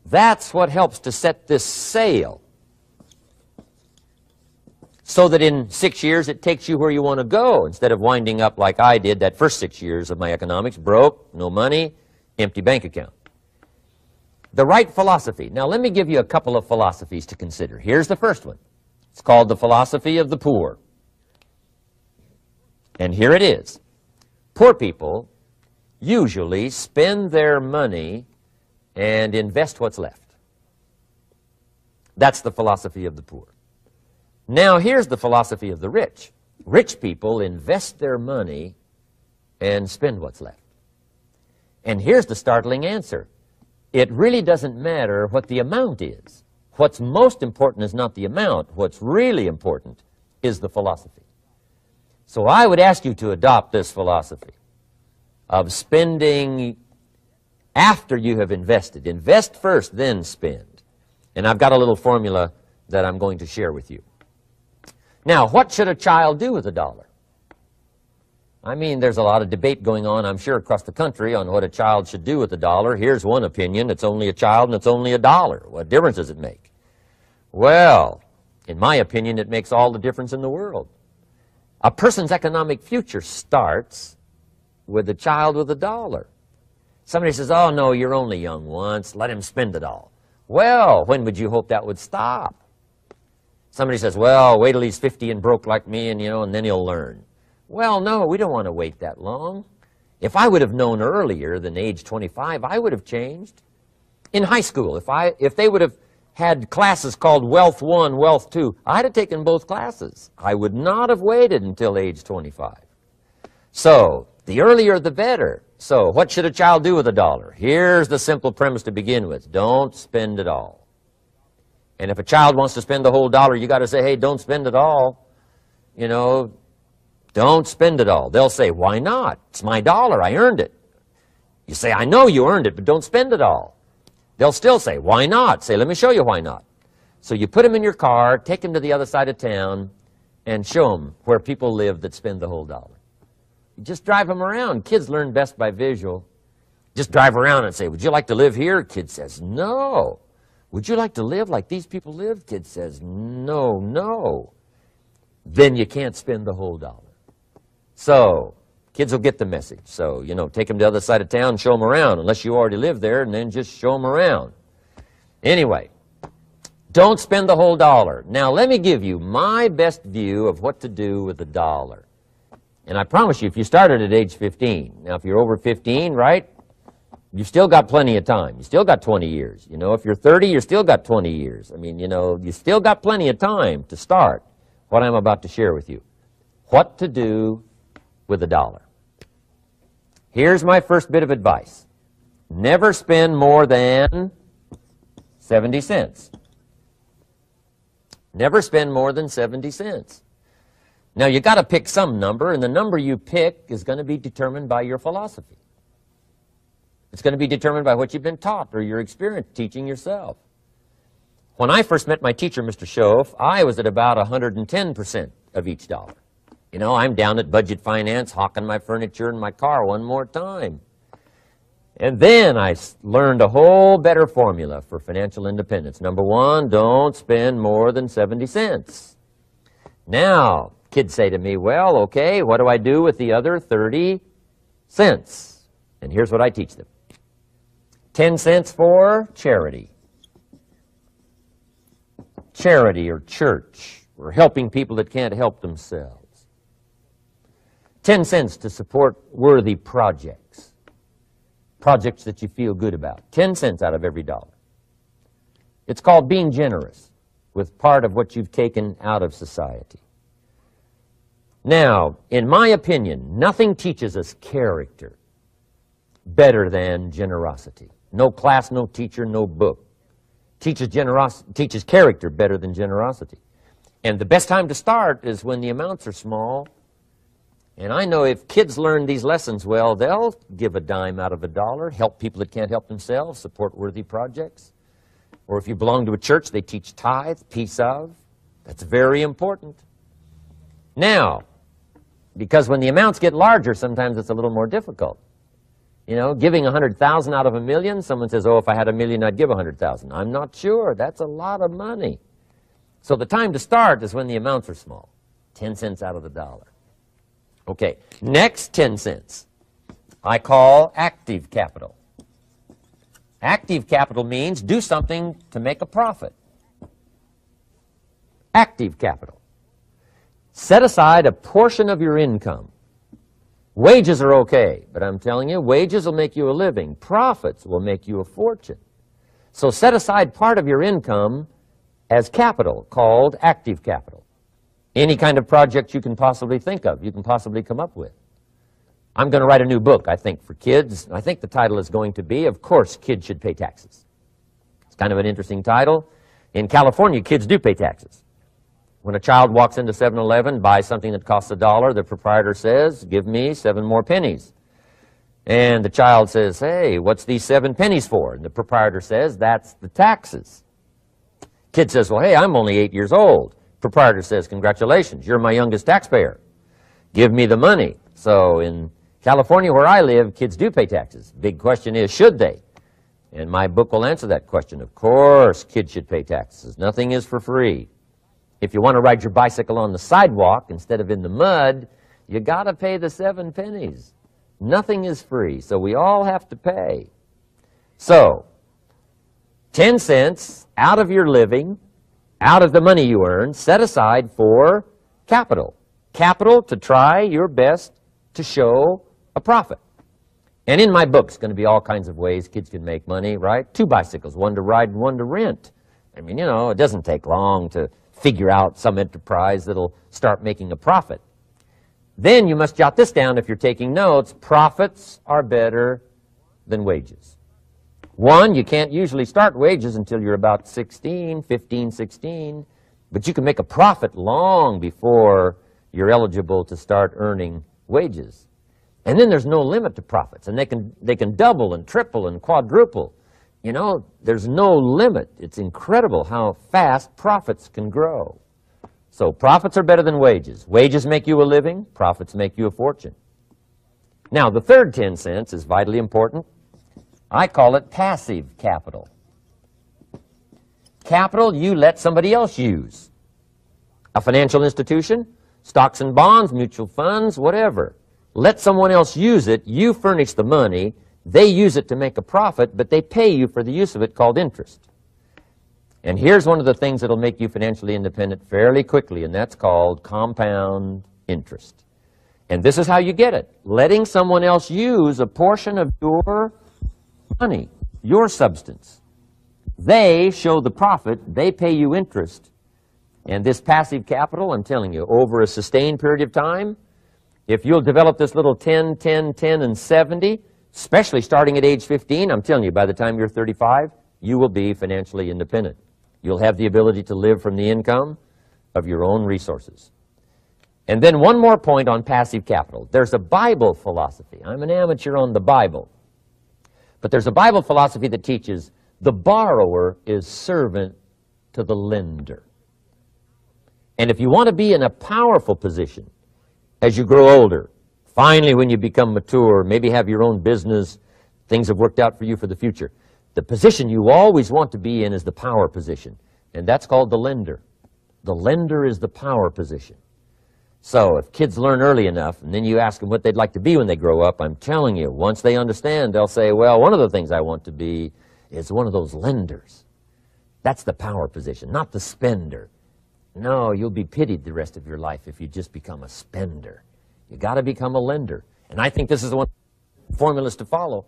that's what helps to set this sail so that in 6 years it takes you where you want to go instead of winding up like I did that first 6 years of my economics, broke, no money, empty bank account. The right philosophy. Now let me give you a couple of philosophies to consider. Here's the first one. It's called the philosophy of the poor. And here it is. Poor people usually spend their money and invest what's left. That's the philosophy of the poor. Now here's the philosophy of the rich. Rich people invest their money and spend what's left. And here's the startling answer. It really doesn't matter what the amount is. What's most important is not the amount. What's really important is the philosophy. So I would ask you to adopt this philosophy of spending after you have invested. Invest first, then spend. And I've got a little formula that I'm going to share with you. Now, what should a child do with $1? I mean, there's a lot of debate going on, I'm sure, across the country on what a child should do with $1. Here's one opinion. It's only a child and it's only $1. What difference does it make? Well, in my opinion, it makes all the difference in the world. A person's economic future starts with a child with $1. Somebody says, oh, no, you're only young once. Let him spend it all. Well, when would you hope that would stop? Somebody says, well, wait till he's 50 and broke like me, and, and then he'll learn. Well, no, we don't want to wait that long. If I would have known earlier than age 25, I would have changed. In high school, if they would have had classes called Wealth 1, Wealth 2, I'd have taken both classes. I would not have waited until age 25. So, the earlier the better. So, what should a child do with $1? Here's the simple premise to begin with. Don't spend it all. And if a child wants to spend the whole $1, you got to say, hey, don't spend it all. Don't spend it all. They'll say, why not? It's my $1. I earned it. You say, I know you earned it, but don't spend it all. They'll still say, why not? Say, let me show you why not. So you put them in your car, take them to the other side of town, and show them where people live that spend the whole $1. You just drive them around. Kids learn best by visual. Just drive around and say, would you like to live here? Kid says, no. Would you like to live like these people live? Kid says, no, no. Then you can't spend the whole $1. So, kids will get the message. So, take them to the other side of town, show them around, unless you already live there, and then just show them around. Anyway, don't spend the whole $1. Now, let me give you my best view of what to do with $1. And I promise you, if you started at age 15, now if you're over 15, right, you've still got plenty of time. You still got 20 years. If you're 30, you've still got 20 years. I mean, you still got plenty of time to start what I'm about to share with you. What to do with $1. Here's my first bit of advice. Never spend more than 70 cents. Never spend more than 70 cents. Now, you got to pick some number, and the number you pick is going to be determined by your philosophy. It's going to be determined by what you've been taught or your experience teaching yourself. When I first met my teacher, Mr. Schoaf, I was at about 110% of each $1. I'm down at budget finance, hawking my furniture and my car one more time. And then I learned a whole better formula for financial independence. Number one, don't spend more than 70 cents. Now, kids say to me, well, okay, what do I do with the other 30 cents? And here's what I teach them. 10 cents for charity. Charity or church, or helping people that can't help themselves. 10 cents to support worthy projects. Projects that you feel good about. 10 cents out of every $1. It's called being generous with part of what you've taken out of society. Now, in my opinion, nothing teaches us character better than generosity. No class, no teacher, no book teaches character better than generosity. And the best time to start is when the amounts are small. And I know if kids learn these lessons well, they'll give a dime out of a dollar, help people that can't help themselves, support worthy projects. Or if you belong to a church, they teach tithe, piece of. That's very important. Now, because when the amounts get larger, sometimes it's a little more difficult. You know, giving 100,000 out of $1 million, someone says, oh, if I had $1 million, I'd give 100,000. I'm not sure. That's a lot of money. So the time to start is when the amounts are small, 10 cents out of the dollar. Okay, next 10 cents I call active capital. Active capital means do something to make a profit. Active capital. Set aside a portion of your income. Wages are okay, but I'm telling you, wages will make you a living. Profits will make you a fortune. So set aside part of your income as capital, called active capital. Any kind of project you can possibly think of, you can possibly come up with. I'm going to write a new book, I think, for kids. I think the title is going to be, Of Course, Kids Should Pay Taxes. It's kind of an interesting title. In California, kids do pay taxes. When a child walks into 7-Eleven, buys something that costs $1, the proprietor says, give me 7 more pennies. And the child says, hey, what's these 7 pennies for? And the proprietor says, that's the taxes. Kid says, well, hey, I'm only 8 years old. Proprietor says, congratulations, you're my youngest taxpayer. Give me the money. So in California, where I live, kids do pay taxes. Big question is, should they? And my book will answer that question. Of course, kids should pay taxes. Nothing is for free. If you want to ride your bicycle on the sidewalk instead of in the mud, you got to pay the 7 pennies. Nothing is free, so we all have to pay. So, 10 cents out of your living, out of the money you earn, set aside for capital. Capital to try your best to show a profit. And in my book, it's going to be all kinds of ways kids can make money, right? 2 bicycles, one to ride and one to rent. I mean, you know, it doesn't take long to figure out some enterprise that'll start making a profit. Then you must jot this down if you're taking notes. Profits are better than wages. 1, you can't usually start wages until you're about 16, 15, 16, but you can make a profit long before you're eligible to start earning wages. And then there's no limit to profits, and they can double and triple and quadruple. You know, there's no limit. It's incredible how fast profits can grow. So profits are better than wages. Wages make you a living. Profits make you a fortune. Now, the third 10 cents is vitally important. I call it passive capital. Capital you let somebody else use. A financial institution, stocks and bonds, mutual funds, whatever. Let someone else use it. You furnish the money. They use it to make a profit, but they pay you for the use of it, called interest. And here's one of the things that will make you financially independent fairly quickly, and that's called compound interest. And this is how you get it. Letting someone else use a portion of your money, your substance. They show the profit, they pay you interest. And this passive capital, I'm telling you, over a sustained period of time, if you'll develop this little 10, 10, 10, and 70, especially starting at age 15, I'm telling you, by the time you're 35, you will be financially independent. You'll have the ability to live from the income of your own resources. And then one more point on passive capital. There's a Bible philosophy. I'm an amateur on the Bible. But there's a Bible philosophy that teaches the borrower is servant to the lender. And if you want to be in a powerful position as you grow older, finally when you become mature, maybe have your own business, things have worked out for you for the future, the position you always want to be in is the power position, and that's called the lender. The lender is the power position. So if kids learn early enough, and then you ask them what they'd like to be when they grow up, I'm telling you, once they understand, they'll say, well, one of the things I want to be is one of those lenders. That's the power position, not the spender. No, you'll be pitied the rest of your life if you just become a spender. You got to become a lender. And I think this is the one formulas to follow.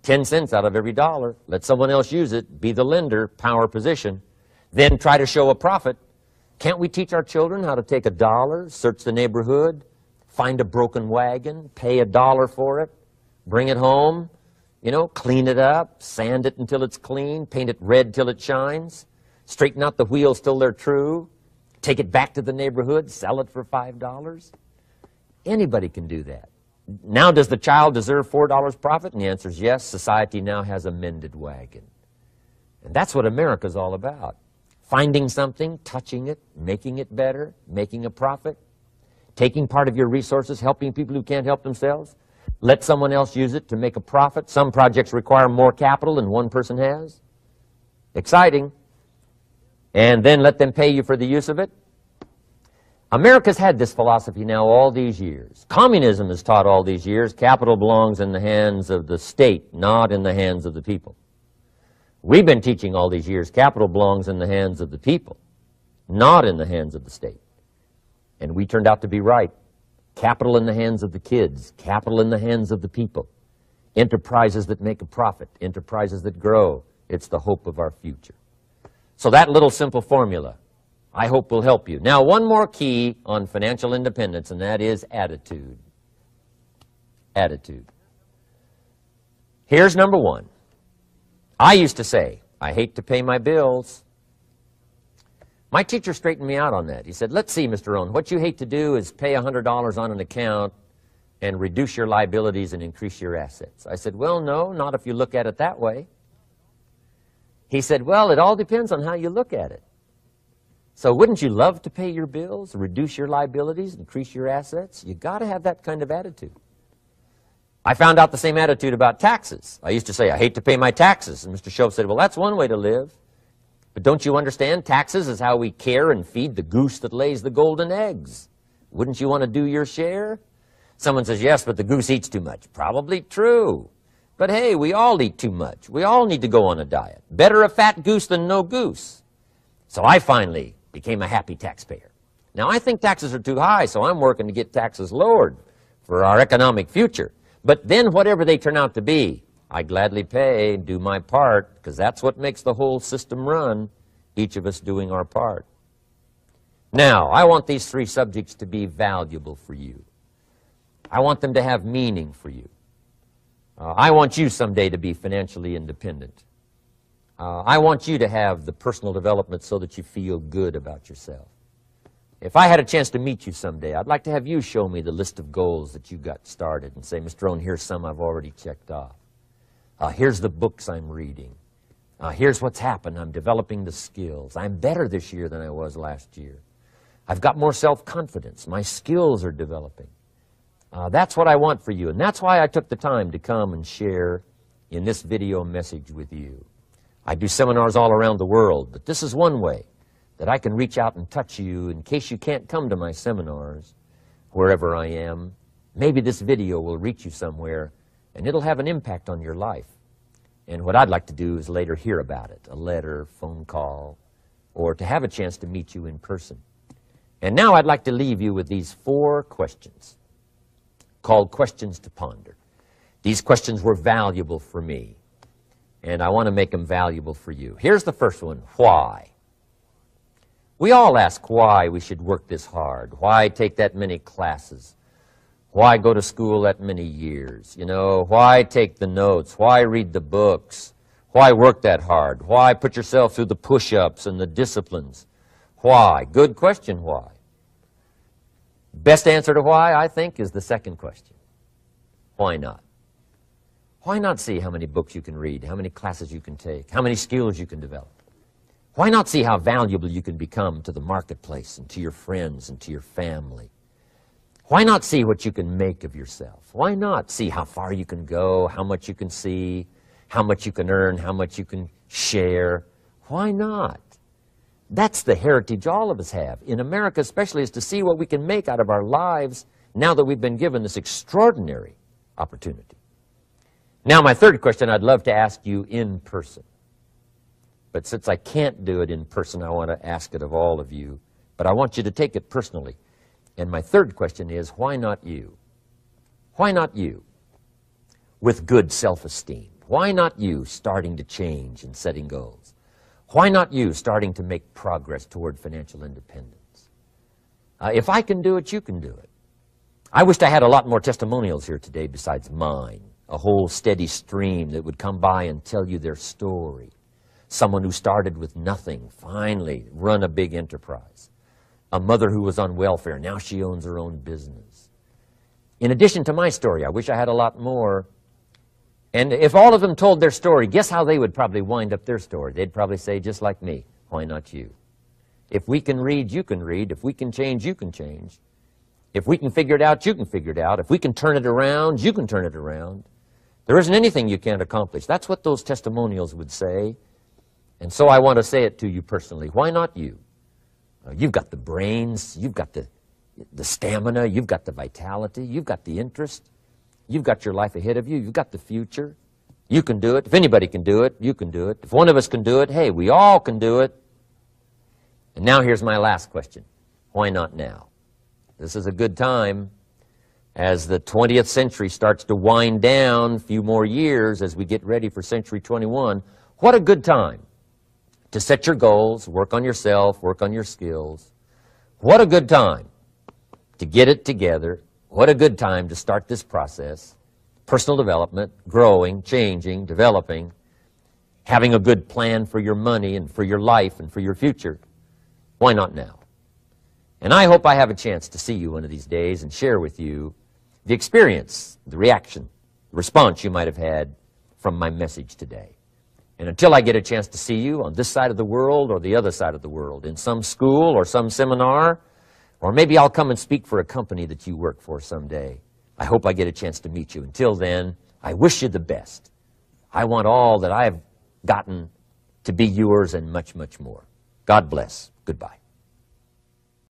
10 cents out of every dollar. Let someone else use it. Be the lender, power position. Then try to show a profit. Can't we teach our children how to take $1, search the neighborhood, find a broken wagon, pay $1 for it, bring it home, You know, clean it up, sand it until it's clean, paint it red till it shines, straighten out the wheels till they're true, take it back to the neighborhood, sell it for $5. Anybody can do that. Now, does the child deserve $4 profit? And the answer is yes. Society now has a mended wagon. And that's what America's all about. Finding something, touching it, making it better, making a profit, taking part of your resources, helping people who can't help themselves. Let someone else use it to make a profit. Some projects require more capital than one person has. Exciting. And then let them pay you for the use of it. America's had this philosophy now all these years. Communism has taught all these years capital belongs in the hands of the state, not in the hands of the people. We've been teaching all these years capital belongs in the hands of the people, not in the hands of the state. And we turned out to be right. Capital in the hands of the kids, capital in the hands of the people. Enterprises that make a profit, enterprises that grow. It's the hope of our future. So that little simple formula, I hope, will help you. Now, one more key on financial independence, and that is attitude. Attitude. Here's number one. I used to say, I hate to pay my bills. My teacher straightened me out on that. He said, let's see, Mr. Rohn, what you hate to do is pay $100 on an account and reduce your liabilities and increase your assets. I said, well, no, not if you look at it that way. He said, well, it all depends on how you look at it. So wouldn't you love to pay your bills, reduce your liabilities, increase your assets? You got to have that kind of attitude. I found out the same attitude about taxes. I used to say, I hate to pay my taxes. And Mr. Shove said, well, that's one way to live. But don't you understand? Taxes is how we care and feed the goose that lays the golden eggs. Wouldn't you want to do your share? Someone says, yes, but the goose eats too much. Probably true. But hey, we all eat too much. We all need to go on a diet. Better a fat goose than no goose. So I finally became a happy taxpayer. Now, I think taxes are too high, so I'm working to get taxes lowered for our economic future. But then whatever they turn out to be, I gladly pay and do my part, because that's what makes the whole system run, each of us doing our part. Now, I want these three subjects to be valuable for you. I want them to have meaning for you. I want you someday to be financially independent. I want you to have the personal development so that you feel good about yourself. If I had a chance to meet you someday, I'd like to have you show me the list of goals that you got started and say, Mr. Rohn, here's some I've already checked off. Here's the books I'm reading. Here's what's happened. I'm developing the skills. I'm better this year than I was last year. I've got more self-confidence. My skills are developing. That's what I want for you, and that's why I took the time to come and share in this video message with you. I do seminars all around the world, but this is one way that I can reach out and touch you in case you can't come to my seminars, wherever I am. Maybe this video will reach you somewhere, and it'll have an impact on your life. And what I'd like to do is later hear about it, a letter, phone call, or to have a chance to meet you in person. And now I'd like to leave you with these 4 questions called questions to ponder. These questions were valuable for me, and I want to make them valuable for you. Here's the first one, why? We all ask why we should work this hard, why take that many classes, why go to school that many years, you know, why take the notes, why read the books, why work that hard, why put yourself through the push-ups and the disciplines, why? Good question, why? Best answer to why, I think, is the second question. Why not? Why not see how many books you can read, how many classes you can take, how many skills you can develop? Why not see how valuable you can become to the marketplace and to your friends and to your family? Why not see what you can make of yourself? Why not see how far you can go, how much you can see, how much you can earn, how much you can share? Why not? That's the heritage all of us have, in America especially, is to see what we can make out of our lives now that we've been given this extraordinary opportunity. Now, my third question I'd love to ask you in person. But since I can't do it in person, I want to ask it of all of you. But I want you to take it personally. And my third question is, why not you? Why not you? With good self-esteem. Why not you starting to change and setting goals? Why not you starting to make progress toward financial independence? If I can do it, you can do it. I wished I had a lot more testimonials here today besides mine. a whole steady stream that would come by and tell you their story. Someone who started with nothing, finally run a big enterprise. A mother who was on welfare, now she owns her own business. In addition to my story, I wish I had a lot more. And if all of them told their story, guess how they would probably wind up their story? They'd probably say, just like me, why not you? If we can read, you can read. If we can change, you can change. If we can figure it out, you can figure it out. If we can turn it around, you can turn it around. There isn't anything you can't accomplish. That's what those testimonials would say. And so I want to say it to you personally. Why not you? You've got the brains. You've got the stamina. You've got the vitality. You've got the interest. You've got your life ahead of you. You've got the future. You can do it. If anybody can do it, you can do it. If one of us can do it, hey, we all can do it. And now here's my last question. Why not now? This is a good time as the 20th century starts to wind down, a few more years as we get ready for century 21. What a good time to set your goals, work on yourself, work on your skills. What a good time to get it together. What a good time to start this process. Personal development, growing, changing, developing, having a good plan for your money and for your life and for your future. Why not now? And I hope I have a chance to see you one of these days and share with you the experience, the reaction, the response you might have had from my message today. And until I get a chance to see you on this side of the world or the other side of the world, in some school or some seminar, or maybe I'll come and speak for a company that you work for someday. I hope I get a chance to meet you. Until then, I wish you the best. I want all that I've gotten to be yours and much, much more. God bless. Goodbye.